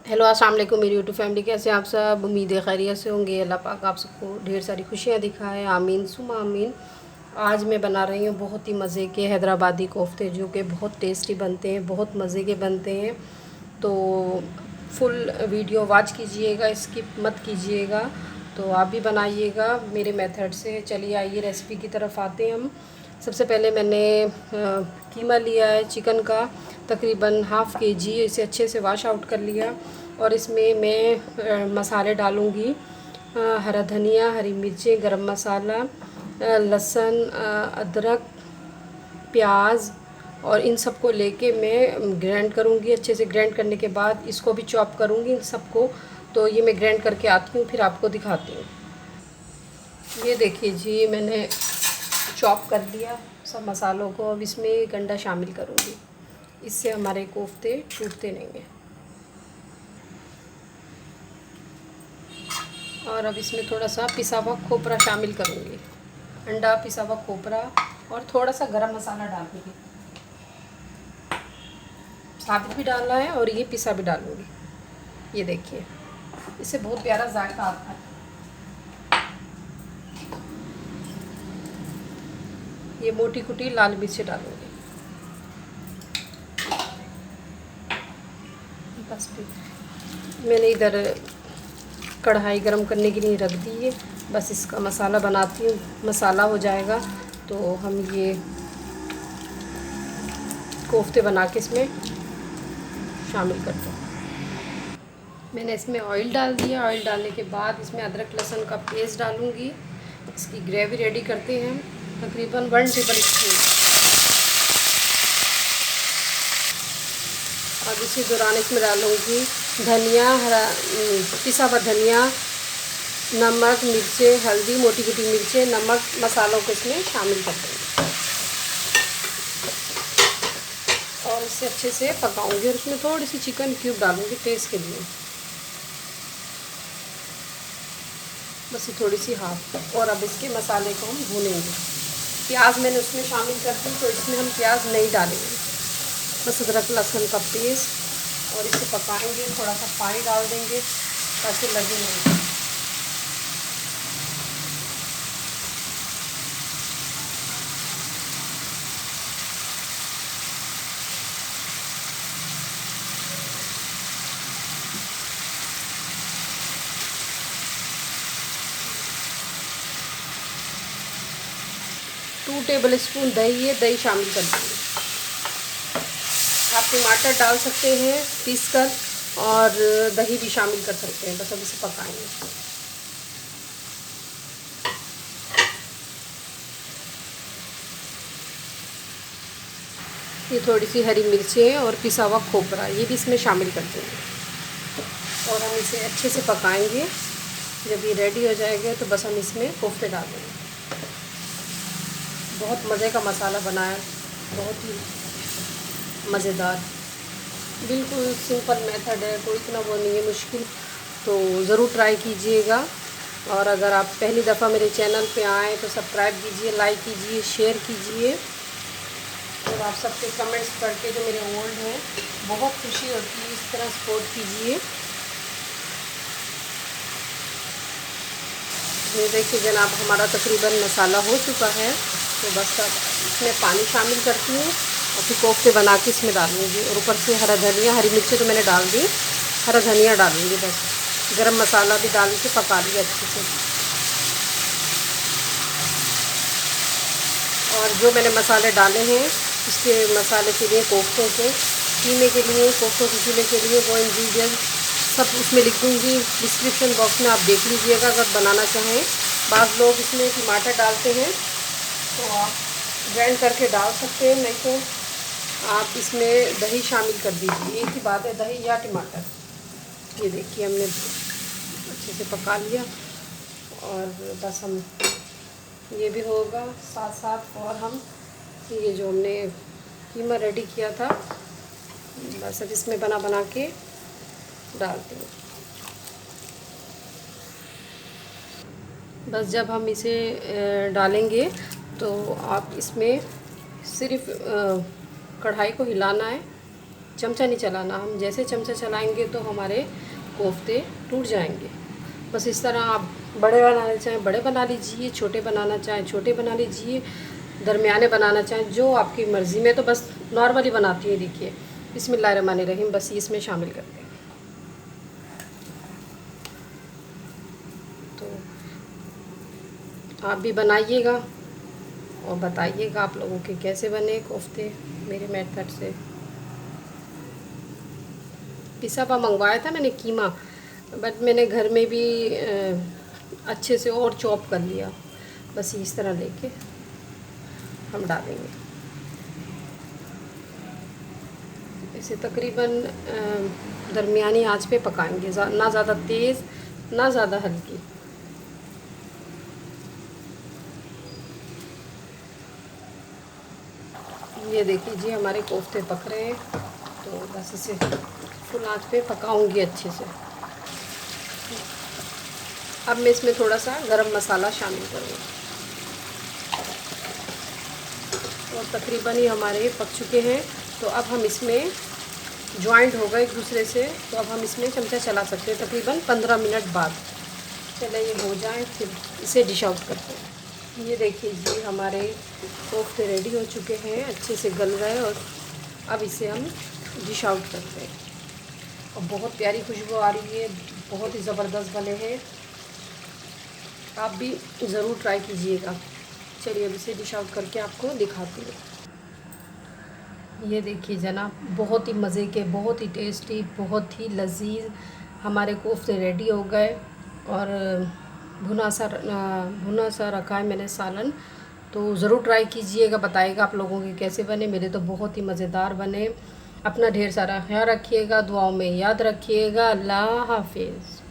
Hello अस्सलाम वालेकुम मेरी यूट्यूब फैमिली, कैसे हैं आप सब। उम्मीद है खैरियत से होंगे। अल्लाह पाक आप सबको ढेर सारी खुशियाँ दिखाए, आमीन सुमा आमीन। आज मैं बना रही हूँ बहुत ही मज़े के हैदराबादी कोफ्ते, जो कि बहुत टेस्टी बनते हैं, बहुत मज़े के बनते हैं। तो फुल वीडियो वॉच कीजिएगा, स्किप मत कीजिएगा। तो आप भी बनाइएगा मेरे मेथड से। चलिए आइए रेसिपी की तरफ आते हैं हम। सबसे पहले मैंने कीमा लिया है चिकन का, तकरीबन हाफ़ के जी। इसे अच्छे से वॉश आउट कर लिया और इसमें मैं मसाले डालूँगी। हरा धनिया, हरी मिर्चें, गरम मसाला, लहसुन, अदरक, प्याज, और इन सब को लेके मैं ग्राइंड करूँगी। अच्छे से ग्राइंड करने के बाद इसको भी चॉप करूँगी इन सबको। तो ये मैं ग्राइंड करके आती हूँ, फिर आपको दिखाती हूँ। ये देखिए जी, मैंने चॉप कर लिया सब मसालों को। अब इसमें एक अंडा शामिल करूँगी, इससे हमारे कोफ्ते टूटते नहीं हैं। और अब इसमें थोड़ा सा पिसा हुआ खोपरा शामिल करूँगी। अंडा, पिसा हुआ खोपरा और थोड़ा सा गरम मसाला डालूँगी। साबित भी डालना है और ये पिसा भी डालूँगी। ये देखिए, इससे बहुत प्यारा जायका आता है। ये मोटी कुटी लाल मिर्च डालूँगी। बस मैंने इधर कढ़ाई गरम करने के लिए रख दी है। बस इसका मसाला बनाती हूँ। मसाला हो जाएगा तो हम ये कोफ्ते बना के इसमें शामिल करते हैं। मैंने इसमें ऑयल डाल दिया। ऑयल डालने के बाद इसमें अदरक लहसुन का पेस्ट डालूँगी। इसकी ग्रेवी रेडी करते हैं हम, तकरीबन 1 टेबल स्पून। अब इसी दौरान इसमें डालूँगी धनिया, पिसा हुआ धनिया, नमक, मिर्चें, हल्दी, मोटी कुटी मिर्चें, नमक, मसालों को इसमें शामिल कर देंगे और इसे अच्छे से पकाऊंगी। और इसमें थोड़ी सी चिकन क्यूब डालूंगी टेस्ट के लिए, बस ये थोड़ी सी हाफ। और अब इसके मसाले को हम भूनेंगे। प्याज मैंने उसमें शामिल कर दी, तो इसमें हम प्याज नहीं डालेंगे, बस अदरक लहसुन का पेस्ट। और इसे पकाएंगे। थोड़ा सा पानी डाल देंगे ताकि लगे नहीं। 2 टेबल स्पून दही है, दही शामिल कर देंगे। आप टमाटर डाल सकते हैं पीस कर और दही भी शामिल कर सकते हैं। बस अब इसे पकाएंगे। ये थोड़ी सी हरी मिर्चें और पिसा हुआ खोपरा ये भी इसमें शामिल कर देंगे और हम इसे अच्छे से पकाएंगे। जब ये रेडी हो जाएगा तो बस हम इसमें कोफ्ते डाल देंगे। बहुत मज़े का मसाला बनाया, बहुत ही मज़ेदार। बिल्कुल सिंपल मेथड है, कोई इतना वो नहीं है मुश्किल। तो ज़रूर ट्राई कीजिएगा। और अगर आप पहली दफ़ा मेरे चैनल पे आएँ तो सब्सक्राइब कीजिए, लाइक कीजिए, शेयर कीजिए। और आप सबके कमेंट्स पढ़ के जो मेरे ओल्ड हैं बहुत खुशी होती है। इस तरह सपोर्ट कीजिए। ये देखिए जनाब, हमारा तकरीबन मसाला हो चुका है। तो बस अब इसमें पानी शामिल करती हूँ और फिर कोफ्ते बना के इसमें डालूँगी। और ऊपर से हरा धनिया, हरी मिर्ची तो मैंने डाल दी, हरा धनिया डालूँगी। बस गरम मसाला भी डाल के पका लिया अच्छे से। और जो मैंने मसाले डाले हैं इसके मसाले के लिए, कोफ्तों के कीमे के लिए, कोफ्तों के कीमे के लिए वो इंग्रेडिएंट सब उसमें लिख दूँगी। डिस्क्रिप्शन बॉक्स में आप देख लीजिएगा अगर बनाना चाहें। बाज़ लोग इसमें टमाटर डालते हैं तो आप ग्राइंड करके डाल सकते हैं, नहीं तो आप इसमें दही शामिल कर दीजिए। एक ही बात है, दही या टमाटर। ये देखिए हमने अच्छे से पका लिया और बस हम ये भी होगा साथ साथ। और हम ये जो हमने कीमा रेडी किया था बस अब इसमें बना बना के डालते हैं। बस जब हम इसे डालेंगे तो आप इसमें सिर्फ कढ़ाई को हिलाना है चमचा नहीं चलाना, हम जैसे चमचा चलाएंगे तो हमारे कोफ्ते टूट जाएंगे। बस इस तरह आप बड़े बनाना चाहें बड़े बना लीजिए, छोटे बनाना चाहें छोटे बना लीजिए, दरमियाने बनाना चाहें जो आपकी मर्ज़ी। में तो बस नॉर्मली बनाती है। देखिए बिस्मिल्लाहिर्रहमानिर्रहीम, बस इसमें शामिल करते हैं। तो आप भी बनाइएगा और बताइएगा आप लोगों के कैसे बने कोफ्ते मेरे मेथड से। पिसा हुआ मंगवाया था मैंने कीमा, बट मैंने घर में भी अच्छे से और चॉप कर लिया। बस इस तरह लेके हम डालेंगे इसे तकरीबन दरमियानी आंच पे पकाएंगे, ना ज़्यादा तेज़ ना ज़्यादा हल्की। ये देखिए जी हमारे कोफ्ते पक रहे हैं, तो बस इसे फुल आंच पे पकाऊंगी अच्छे से। अब मैं इसमें थोड़ा सा गरम मसाला शामिल करूँगी और तकरीबन ही हमारे पक चुके हैं। तो अब हम इसमें जॉइंट होगा एक दूसरे से, तो अब हम इसमें चमचा चला सकते हैं तकरीबन 15 मिनट बाद। चले ये हो जाए फिर इसे डिश आउट करते हैं। ये देखिए जी हमारे कोफ्ते रेडी हो चुके हैं, अच्छे से गल गए और अब इसे हम डिश आउट करते हैं। और बहुत प्यारी खुशबू आ रही है, बहुत ही ज़बरदस्त बने हैं। आप भी ज़रूर ट्राई कीजिएगा। चलिए अब इसे डिश आउट करके आपको दिखाती हूँ। ये देखिए जनाब, बहुत ही मज़े के, बहुत ही टेस्टी, बहुत ही लजीज हमारे कोफ्ते रेडी हो गए। और भुना सा रखा है मैंने सालन, तो ज़रूर ट्राई कीजिएगा, बताइएगा आप लोगों के कैसे बने। मेरे तो बहुत ही मज़ेदार बने। अपना ढेर सारा ख्याल रखिएगा, दुआओं में याद रखिएगा। अल्लाह हाफिज़।